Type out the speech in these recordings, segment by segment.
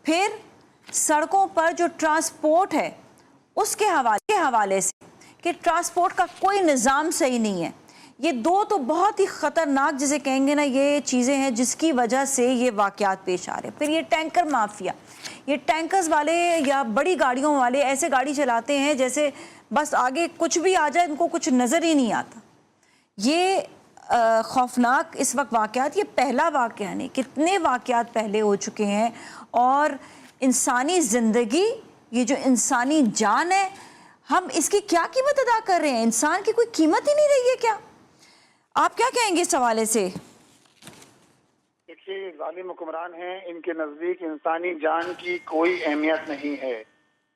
پھر سڑکوں پر جو ٹرانسپورٹ ہے اس کے حوالے سے کہ ٹرانسپورٹ کا کوئی نظام صحیح نہیں ہے. یہ دو تو بہت ہی خطرناک جسے کہیں گے نا یہ چیزیں ہیں جس کی وجہ سے یہ واقعات پیش آ رہے ہیں. پھر یہ ٹینکر مافیا، یہ ٹینکرز والے یا بڑی گاڑیوں والے ایسے گاڑی چلاتے ہیں جیسے بس آگے کچھ بھی آ جائے ان کو کچھ نظر ہی نہیں آتا. یہ خوفناک اس وقت واقعات، یہ پہلا واقعہ نہیں، کتنے واقعات پہلے ہو چکے ہیں. اور انسانی زندگی، یہ جو انسانی جان ہے، ہم اس کی کیا قیمت ادا کر رہے ہیں؟ انسان کی کوئی قیمت ہی نہیں رہی ہے کیا؟ آپ کیا کہیں گے اس حوالے سے؟ دیکھیے، ظالم حکمران ہیں، ان کے نزدیک انسانی جان کی کوئی اہمیت نہیں ہے.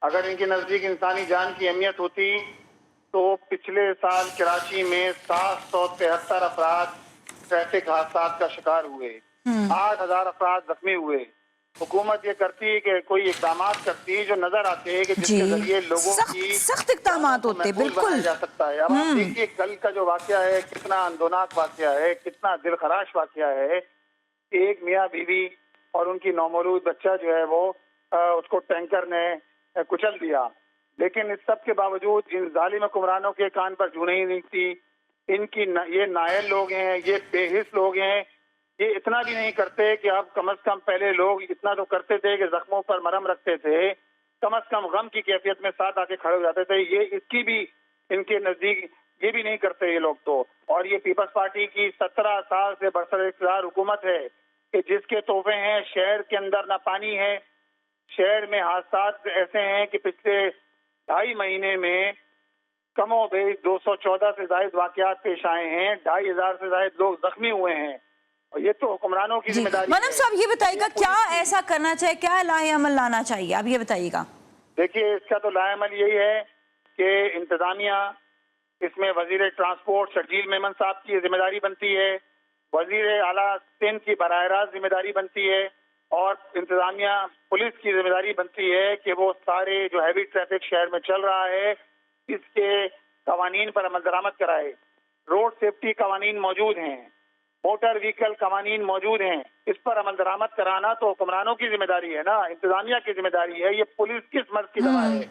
اگر ان کے نزدیک انسانی جان کی اہمیت ہوتی تو پچھلے سال کراچی میں 773 افراد ٹریفک حادثات کا شکار ہوئے، 8,000 افراد زخمی ہوئے. حکومت یہ کرتی کہ کوئی اقدامات کرتی جو نظر آتے کہ جس کے ذریعے لوگوں کی سخت اقدامات ہوتے، بالکل جا سکتا ہے. اب آپ دیکھیے کل کا جو واقعہ ہے کتنا اندوناک واقعہ ہے، کتنا دل خراش واقعہ ہے. ایک میاں بیوی اور ان کی نومولود بچہ جو ہے وہ اس کو ٹینکر نے کچل دیا. لیکن اس سب کے باوجود ان ظالم حکمرانوں کے کان پر جوں نہیں تھی. ان کی یہ نائل لوگ ہیں، یہ بے حس لوگ ہیں، یہ اتنا بھی نہیں کرتے کہ اب کم از کم پہلے لوگ اتنا تو کرتے تھے کہ زخموں پر مرہم رکھتے تھے، کم از کم غم کی کیفیت میں ساتھ آ کے کھڑے ہو جاتے تھے. یہ اس کی بھی ان کے نزدیک یہ بھی نہیں کرتے یہ لوگ تو. اور یہ پیپلز پارٹی کی 17 سال سے برسر اقتدار حکومت ہے کہ جس کے تحفے ہیں شہر کے اندر نہ پانی ہے. شہر میں حادثات ایسے ہیں کہ پچھلے 2.5 مہینے میں کم و بیش 214 سے زائد واقعات پیش آئے ہیں، 2,500 سے زائد لوگ زخمی ہوئے ہیں. اور یہ تو حکمرانوں کی ذمہ داری ہے. مدنی صاحب یہ بتائیے گا کیا ایسا کرنا چاہیے، کیا لائحہ عمل لانا چاہیے؟ آپ یہ بتائیے گا. دیکھیے، اس کا تو لائحہ عمل یہی ہے کہ انتظامیہ، اس میں وزیر ٹرانسپورٹ شرجیل میمن صاحب کی ذمہ داری بنتی ہے، وزیر اعلیٰ سندھ کی براہ راست ذمہ داری بنتی ہے، اور انتظامیہ پولیس کی ذمہ داری بنتی ہے کہ وہ سارے جو ہیوی ٹریفک شہر میں چل رہا ہے اس کے قوانین پر عمل درآمد کرائے. روڈ سیفٹی قوانین موجود ہیں، موٹر وہیکل قوانین موجود ہیں، اس پر عمل درآمد کرانا تو حکمرانوں کی ذمہ داری ہے نا، انتظامیہ کی ذمہ داری ہے. یہ پولیس کس مرض کی دوا ہے؟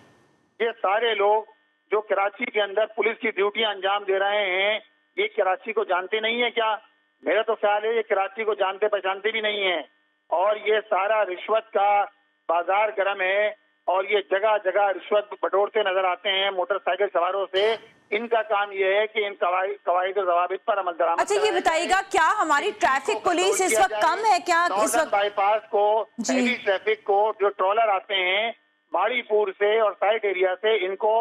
یہ سارے لوگ جو کراچی کے اندر پولیس کی ڈیوٹیاں انجام دے رہے ہیں یہ کراچی کو جانتے نہیں ہیں کیا؟ میرا تو خیال ہے یہ کراچی کو جانتے پہچانتے بھی نہیں ہیں. اور یہ سارا رشوت کا بازار گرم ہے اور یہ جگہ جگہ رشوت بٹورتے نظر آتے ہیں موٹر سائیکل سواروں سے. ان کا کام یہ ہے کہ ان قواعد و ضوابط پر عمل درآمد. اچھا یہ بتائیے گا کیا ہماری ٹریفک پولیس اس وقت کم ہے کیا؟ اس وقت بائی پاس کو ہیوی ٹریفک کو جو ٹرولر آتے ہیں ماڑی پور سے اور سائٹ ایریا سے ان کو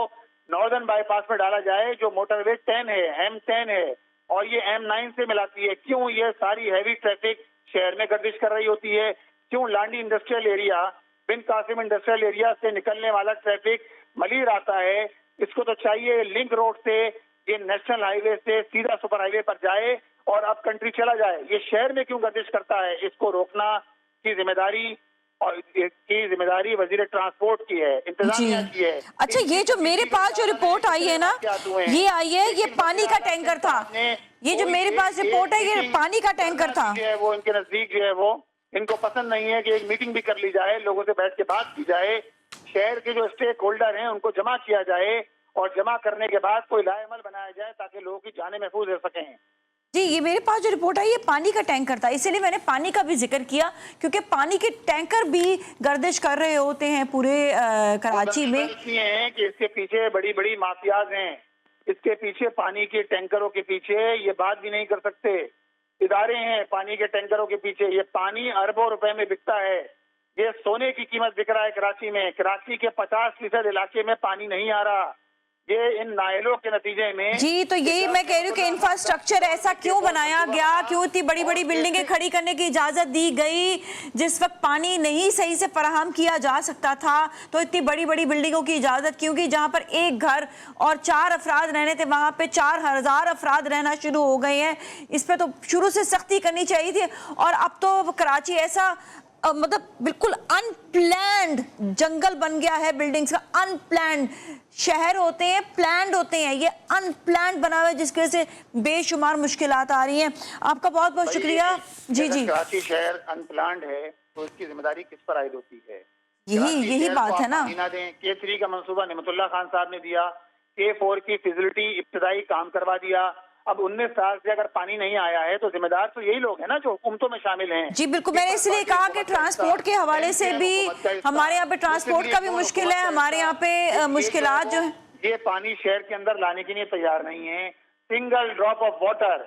ناردرن بائی پاس میں ڈالا جائے جو موٹر وے 10 ہے، M10 ہے اور یہ M9 سے ملاتی ہے. کیوں یہ ساری ہیوی ٹریفک شہر میں گردش کر رہی ہوتی ہے؟ کیوں لانڈی انڈسٹریل ایریا، بن قاسم انڈسٹریل ایریا سے نکلنے والا ٹریفک ملیر آتا ہے؟ اس کو تو چاہیے لنک روڈ سے یہ نیشنل ہائی وے سے سیدھا سپر ہائی وے پر جائے اور اب کنٹری چلا جائے. یہ شہر میں کیوں گردش کرتا ہے؟ اس کو روکنا کی ذمہ داری وزیر ٹرانسپورٹ کی ہے، انتظامیہ کی ہے. اچھا یہ جو میرے پاس جو رپورٹ آئی ہے نا، یہ آئی ہے یہ پانی کا ٹینکر تھا. یہ جو میرے پاس رپورٹ ہے یہ پانی کا ٹینکر تھا. وہ ان کے نزدیک جو ہے وہ ان کو پسند نہیں ہے کہ ایک میٹنگ بھی کر لی جائے، لوگوں سے بیٹھ کے بات کی جائے، شہر کے جو اسٹیک ہولڈر ہیں ان کو جمع کیا جائے اور جمع کرنے کے بعد کوئی لائحہ عمل بنایا جائے تاکہ لوگوں کی جانیں محفوظ رہ سکیں. جی یہ میرے پاس جو رپورٹ ہے یہ پانی کا ٹینکر تھا، اسی لیے میں نے پانی کا بھی ذکر کیا کیونکہ پانی کے ٹینکر بھی گردش کر رہے ہوتے ہیں پورے کراچی میں. کہ اس کے پیچھے بڑی بڑی مافیاز ہیں، اس کے پیچھے پانی کے ٹینکروں کے پیچھے یہ بات بھی نہیں کر سکتے ادارے ہیں پانی کے ٹینکروں کے پیچھے. یہ پانی اربوں روپے میں بکتا ہے، یہ سونے کی قیمت بک رہا ہے کراچی میں. کراچی کے 50% علاقے میں پانی نہیں آ رہا، یہ ان نائلوں کے نتیجے میں. جی تو یہی میں کہہ رہی ہوں کہ انفراسٹرکچر ایسا کیوں بنایا گیا، کیوں اتنی بڑی بڑی بلڈنگیں کھڑی کرنے کی اجازت دی گئی جس وقت پانی نہیں صحیح سے فراہم کیا جا سکتا تھا؟ تو اتنی بڑی بڑی بلڈنگوں کی اجازت کیوں کی جہاں پر ایک گھر اور 4 افراد رہنے تھے وہاں پہ 4,000 افراد رہنا شروع ہو گئے ہیں؟ اس پہ تو شروع سے سختی کرنی چاہیے تھی. اور اب تو کراچی ایسا مطلب بالکل ان پلانڈ جنگل بن گیا ہے بلڈنگز کا. ان پلانڈ شہر ہوتے ہیں پلانڈ ہوتے ہیں، یہ ان پلانڈ بنا ہوا ہے جس کی وجہ سے بے شمار مشکلات آ رہی ہیں. آپ کا بہت بہت شکریہ. جی کراچی شہر ان پلانڈ ہے تو اس کی ذمہ داری کس پر عائد ہوتی ہے؟ یہی بات ہے نا. نہ دیں. K3 کا منصوبہ نعمت اللہ خان صاحب نے دیا, K4 کی فیزلٹی ابتدائی کام کروا دیا. اب 19 سال سے اگر پانی نہیں آیا ہے تو ذمہ دار تو یہی لوگ ہیں نا جو حکومتوں میں شامل ہیں. جی بالکل, میں نے اس لیے کہا کہ ٹرانسپورٹ کے حوالے سے بھی ہمارے یہاں پہ ٹرانسپورٹ کا بھی مشکل ہے, ہمارے یہاں پہ مشکلات جو ہیں. یہ پانی شہر کے اندر لانے کے لیے تیار نہیں ہے. سنگل ڈراپ آف واٹر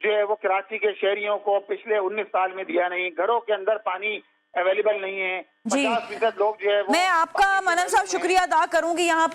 جو ہے وہ کراچی کے شہریوں کو پچھلے 19 سال میں دیا نہیں. گھروں کے اندر پانی اویلیبل نہیں ہے. جی 50% لوگ جو ہے میں آپ کا منن صاحب شکریہ ادا کروں گی یہاں پر.